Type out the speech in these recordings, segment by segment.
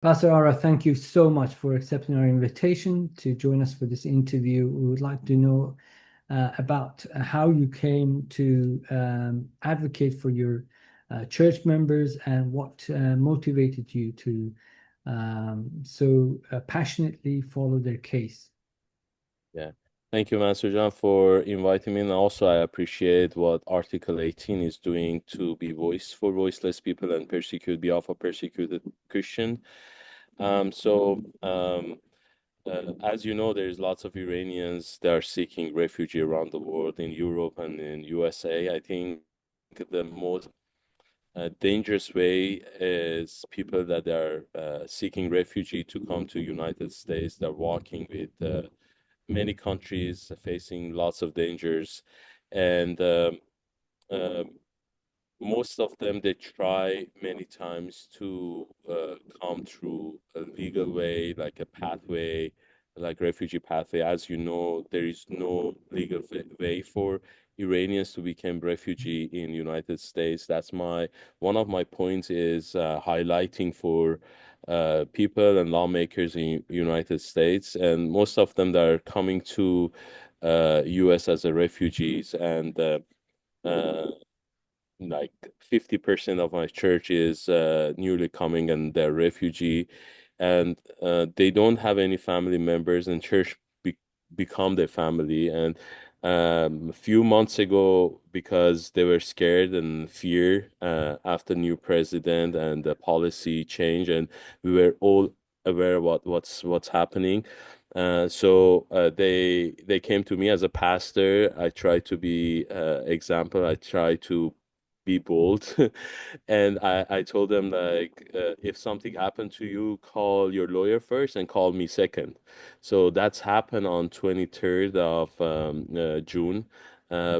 Pastor Ara, thank you so much for accepting our invitation to join us for this interview. We would like to know about how you came to advocate for your church members and what motivated you to so passionately follow their case. Yeah. Thank you, Master John, for inviting me. And also, I appreciate what Article 18 is doing to be voice for voiceless people and persecute, be of a persecuted Christian. As you know, there's lots of Iranians that are seeking refugee around the world, in Europe and in USA. I think the most dangerous way is people that are seeking refugee to come to United States. They're walking with many countries facing lots of dangers, and uh, most of them they try many times to come through a legal way, like a pathway, like refugee pathway. As you know, there is no legal way for Iranians to become refugee in United States. That's my one of my points is highlighting for people and lawmakers in United States, and most of them that are coming to U.S. as a refugees and uh, like 50% of my church is newly coming and they're refugee, and they don't have any family members, and church become their family. And a few months ago, because they were scared and fear after new president and the policy change, and we were all aware about what's happening. They came to me as a pastor. I try to be example. I try to be bold. And I told them like if something happened to you, call your lawyer first and call me second. So that's happened on 23rd of June,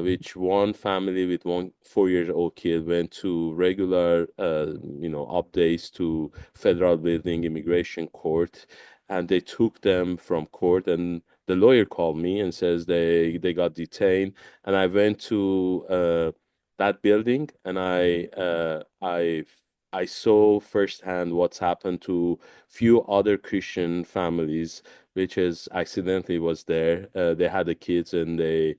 which one family with one 4 year old kid went to regular updates to federal building immigration court, and they took them from court, and the lawyer called me and says they got detained. And I went to that building, and I saw firsthand what's happened to few other Christian families, which is accidentally was there. They had the kids, and they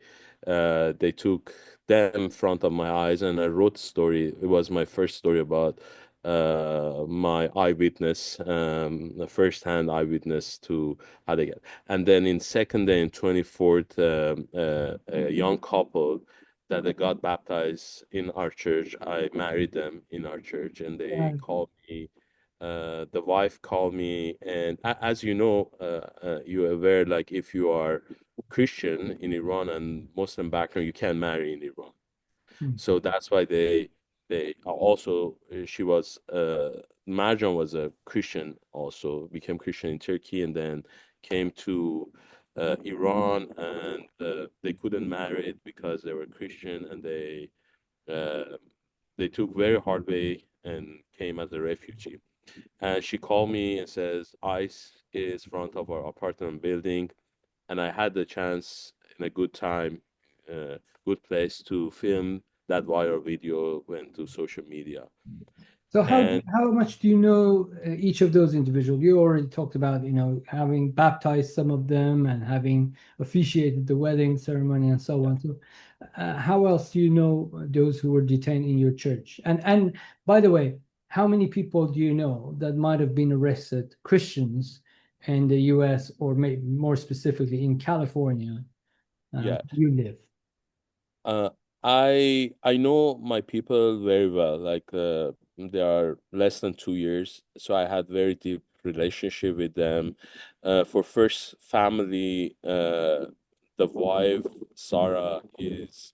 took them in front of my eyes, and I wrote a story. It was my first story about my eyewitness, the first-hand eyewitness to how they get. And then in second day, in 24th, a young couple that they got baptized in our church. I married them in our church, and they Right. called me. The wife called me, and as you know, you're aware, like if you are Christian in Iran and Muslim background, you can't marry in Iran. Mm. So that's why they also she was Marjan was a Christian, also became Christian in Turkey, and then came to Iran, and they couldn't marry it because they were Christian, and uh, they took very hard way and came as a refugee. And she called me and says ICE is front of our apartment building, and I had the chance in a good time, uh, good place to film that viral video, went to social media. So And how much do you know each of those individuals? You already talked about, having baptized some of them and having officiated the wedding ceremony and so on. So, how else do you know those who were detained in your church? And by the way, how many people do you know that might have been arrested, Christians in the U.S. or maybe more specifically in California, yeah, you live? uh, I know my people very well. Like they are less than 2 years, so I had very deep relationship with them. For first family, the wife Sarah is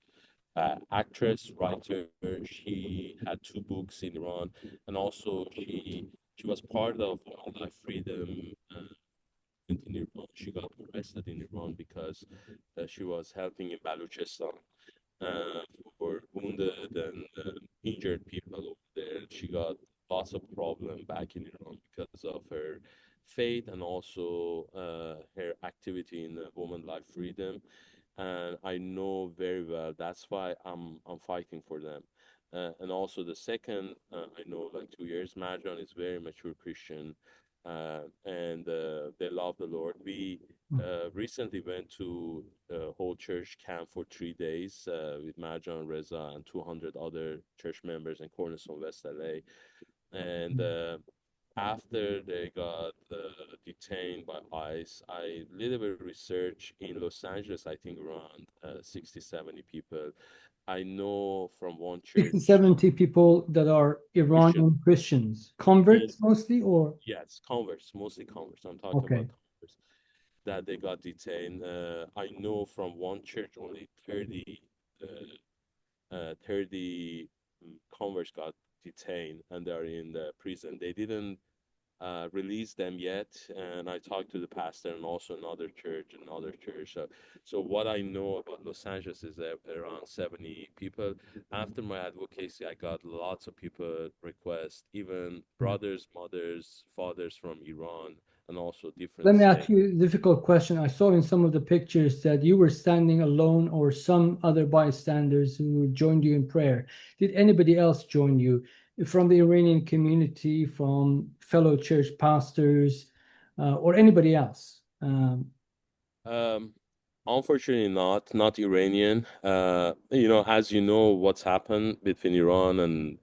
actress, writer. She had two books in Iran, and also she was part of Life Freedom in Iran. She got arrested in Iran because she was helping in Balochistan uh, for wounded and injured people over there. She got lots of problem back in Iran because of her faith and also her activity in women life freedom. And I know very well. That's why I'm fighting for them. And also the second, I know like 2 years. Marjan is very mature Christian. and they love the Lord. We recently went to a whole church camp for 3 days with Marjan Reza and 200 other church members in Cornerstone, West LA. And after they got detained by ICE, I little bit research in Los Angeles, I think around 60, 70 people. I know from one 60, church, 70 people that are Christian, Iranian Christians, most, converts mostly, or yes, converts, mostly converts. I'm talking okay. about converts that they got detained. I know from one church only 30 converts got detained and they're in the prison. They didn't release them yet. And I talked to the pastor and also another church. So what I know about Los Angeles is that around 70 people. After my advocacy, I got lots of people requests, even brothers, mothers, fathers from Iran and also different Let me ask states. you a difficult question. I saw in some of the pictures that you were standing alone or some other bystanders who joined you in prayer. Did anybody else join you from the Iranian community, from fellow church pastors, or anybody else? Um, Unfortunately not Iranian. As you know, what's happened between Iran and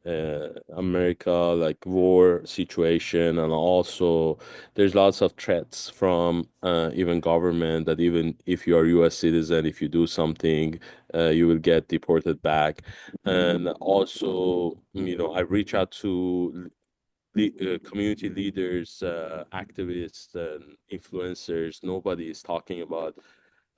America, like war situation, and also there's lots of threats from even government that even if you are U.S. citizen, if you do something, you will get deported back. And also, I reach out to community leaders, activists, and influencers. Nobody is talking about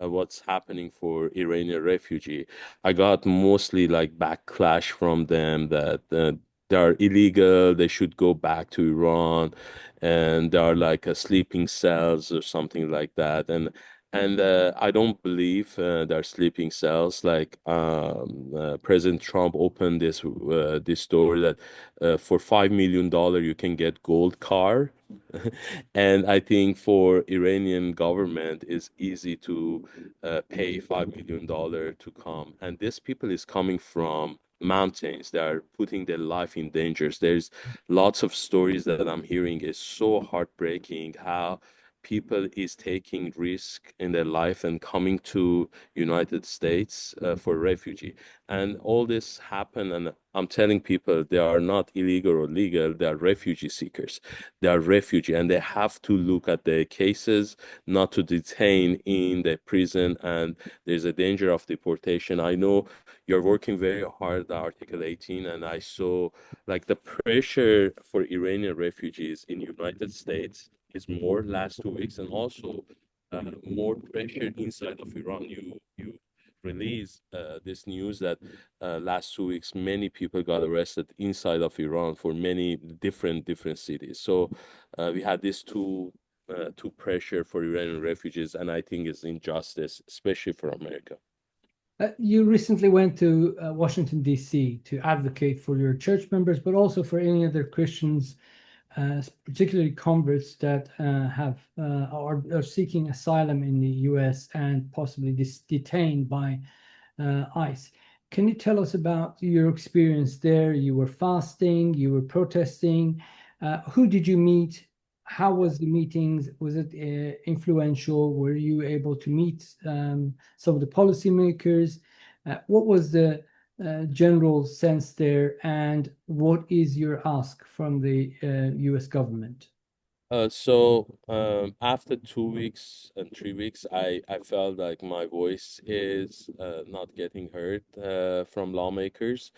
what's happening for Iranian refugee. I got mostly like backlash from them that they are illegal, they should go back to Iran, and they are like sleeping cells or something like that. And I don't believe they're sleeping cells. Like President Trump opened this door that for $5 million you can get gold car. And I think for Iranian government it's easy to pay $5 million to come. And this people is coming from mountains. They are putting their life in dangers. There's lots of stories that I'm hearing. Is so heartbreaking how people is taking risk in their life and coming to United States for refugee. And all this happen, and I'm telling people they are not illegal or legal. They are refugee seekers. They are refugee, and they have to look at the cases, not to detain in the prison. And there's a danger of deportation. I know you're working very hard at Article 18, and I saw like the pressure for Iranian refugees in United States is more last 2 weeks, and also more pressure inside of Iran. You release this news that last 2 weeks many people got arrested inside of Iran for many different cities. So we had these two pressure for Iranian refugees, and I think it's injustice, especially for America. You recently went to Washington, D.C. to advocate for your church members, but also for any other Christians, particularly converts that are seeking asylum in the U.S. and possibly detained by ICE. Can you tell us about your experience there? You were fasting, you were protesting. Who did you meet? How was the meetings? Was it influential? Were you able to meet some of the policymakers? What was the general sense there, and what is your ask from the US government? After 2 weeks and 3 weeks, I felt like my voice is not getting heard from lawmakers.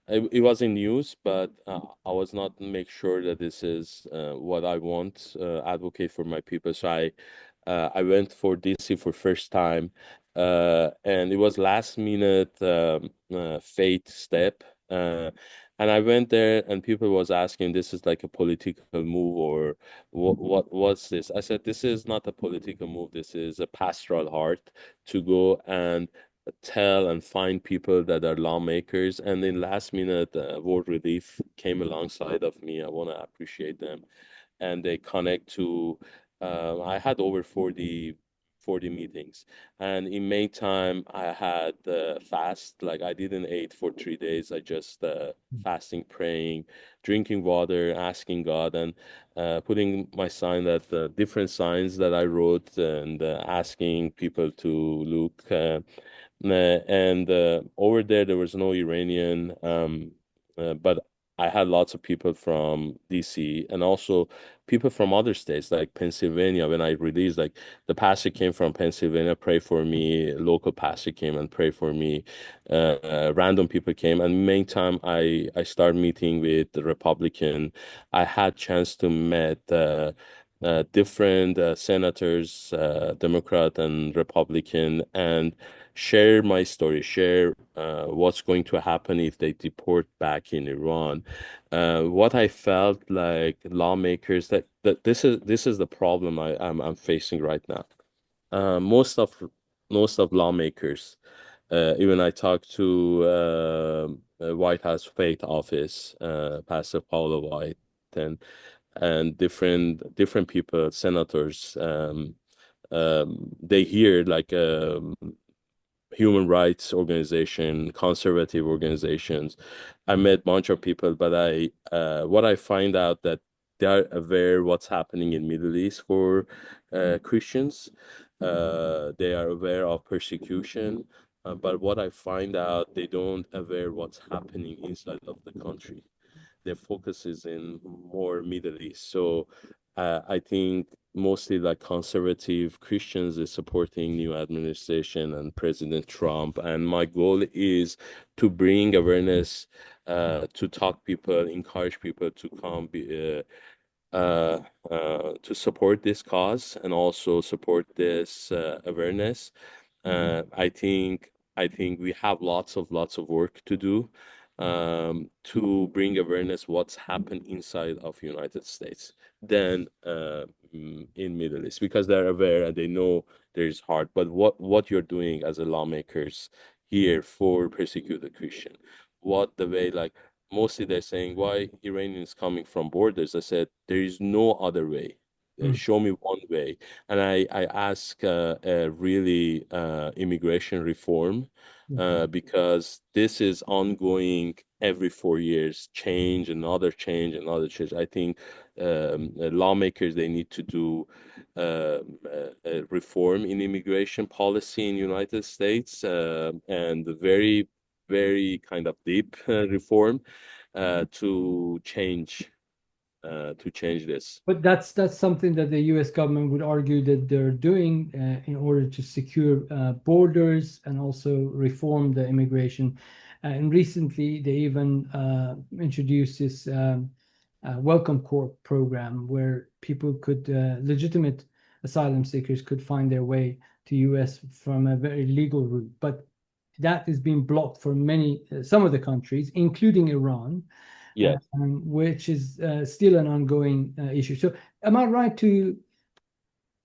It was in news, but I was not make sure that this is what I want, advocate for my people. So I went for DC for first time, and it was last minute fate step. And I went there, and people was asking, "This is like a political move, or what's this?" I said, "This is not a political move. This is a pastoral heart to go and tell and find people that are lawmakers." And then last minute, World Relief came alongside of me. I want to appreciate them, and they connect to. I had over 40 meetings. And in meantime, I had fast, like I didn't eat for 3 days. I just fasting, praying, drinking water, asking God, and putting my sign that different signs that I wrote, and asking people to look. And over there, there was no Iranian, but I had lots of people from DC and also people from other states like Pennsylvania. When I released, like the pastor came from Pennsylvania, pray for me. Local pastor came and pray for me. Random people came, and main time I started meeting with the Republican. I had chance to meet different senators, Democrat and Republican, and share my story, share what's going to happen if they deport back in Iran. What I felt like lawmakers that this is the problem I'm facing right now. Most of lawmakers, even I talked to White House Faith Office, Pastor Paula White, and different people, senators. They hear like human rights organization, conservative organizations. I met a bunch of people, but I what I find out that they are aware what's happening in Middle East for Christians. They are aware of persecution, but what I find out, they don't aware what's happening inside of the country. Their focus is in more Middle East. So I think mostly like conservative Christians is supporting new administration and President Trump. And my goal is to bring awareness, to talk people, encourage people to come to support this cause and also support this awareness. I think we have lots of work to do to bring awareness what's happened inside of United States than in Middle East, because they're aware and they know there's hard. But what you're doing as a lawmakers here for persecuted Christian, what the way, like mostly they're saying why Iranians coming from borders. I said there is no other way. Mm. Show me one way. And I ask really immigration reform, Okay. because this is ongoing every 4 years, change, another change. I think lawmakers, they need to do a reform in immigration policy in United States, and very, very kind of deep reform uh, to change to change this. But that's something that the U.S. government would argue that they're doing in order to secure borders and also reform the immigration. And recently, they even introduced this Welcome Corps program where people could, legitimate asylum seekers could find their way to U.S. from a very legal route. But that is being blocked for some of the countries, including Iran, Yes. which is still an ongoing issue. So, am I right to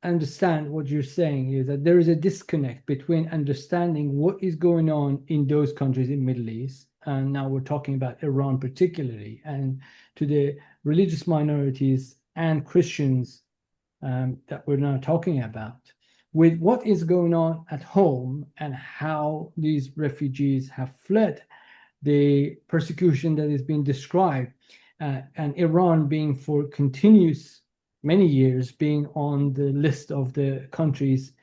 understand what you're saying is that there is a disconnect between understanding what is going on in those countries in Middle East, and now we're talking about Iran particularly, and to the religious minorities and Christians that we're now talking about, with what is going on at home and how these refugees have fled the persecution that is being described, and Iran being for continuous many years being on the list of the countries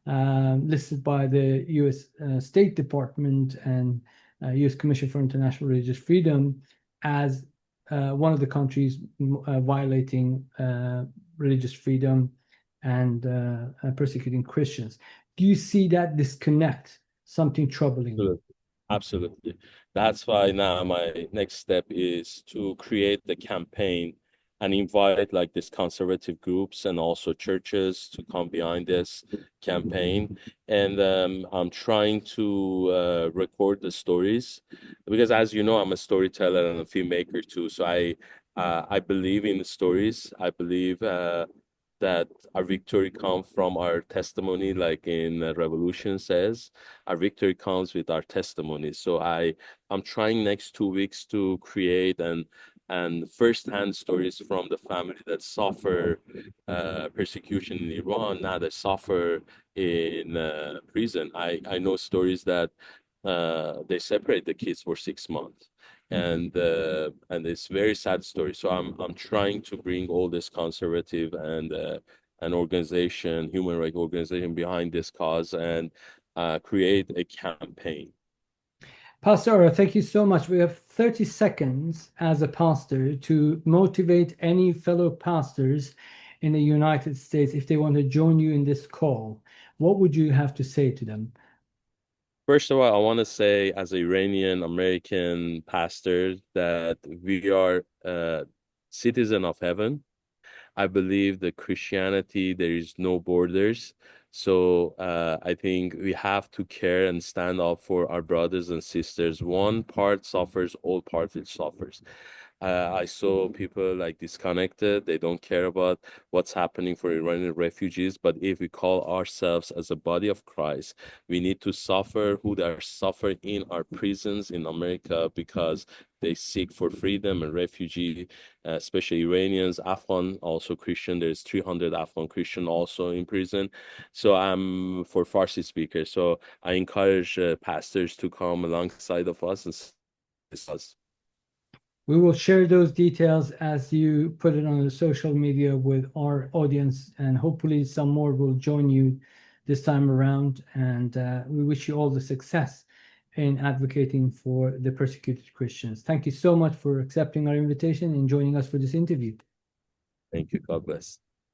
listed by the U.S. State Department and U.S. Commission for International Religious Freedom as one of the countries violating religious freedom and persecuting Christians. Do you see that disconnect something troubling you? Absolutely. Absolutely. That's why now my next step is to create the campaign and invite like these conservative groups and also churches to come behind this campaign. And I'm trying to record the stories, because as you know, I'm a storyteller and a filmmaker too. So I believe in the stories. I believe that our victory comes from our testimony, like in Revolution says, our victory comes with our testimony. So I'm trying next 2 weeks to create and and first-hand stories from the family that suffer persecution in Iran, now they suffer in prison. I know stories that they separate the kids for 6 months, and it's very sad story. So I'm trying to bring all this conservative and an organization, human rights organization, behind this cause and create a campaign. Pastor Ara, thank you so much. We have 30 seconds as a pastor to motivate any fellow pastors in the United States if they want to join you in this call. What would you have to say to them? First of all, I want to say, as an Iranian-American pastor, that we are citizen of heaven. I believe that Christianity, there is no borders. So I think we have to care and stand up for our brothers and sisters. One part suffers, all parties suffers. I saw people like disconnected. They don't care about what's happening for Iranian refugees. But if we call ourselves as a body of Christ, we need to suffer who are suffering in our prisons in America because they seek for freedom and refugee, especially Iranians, Afghan, also Christian. There's 300 Afghan Christian also in prison. So I'm for Farsi speakers. So I encourage pastors to come alongside of us and us. We will share those details as you put it on the social media with our audience, and hopefully some more will join you this time around. And we wish you all the success in advocating for the persecuted Christians. Thank you so much for accepting our invitation and joining us for this interview. Thank you. God bless.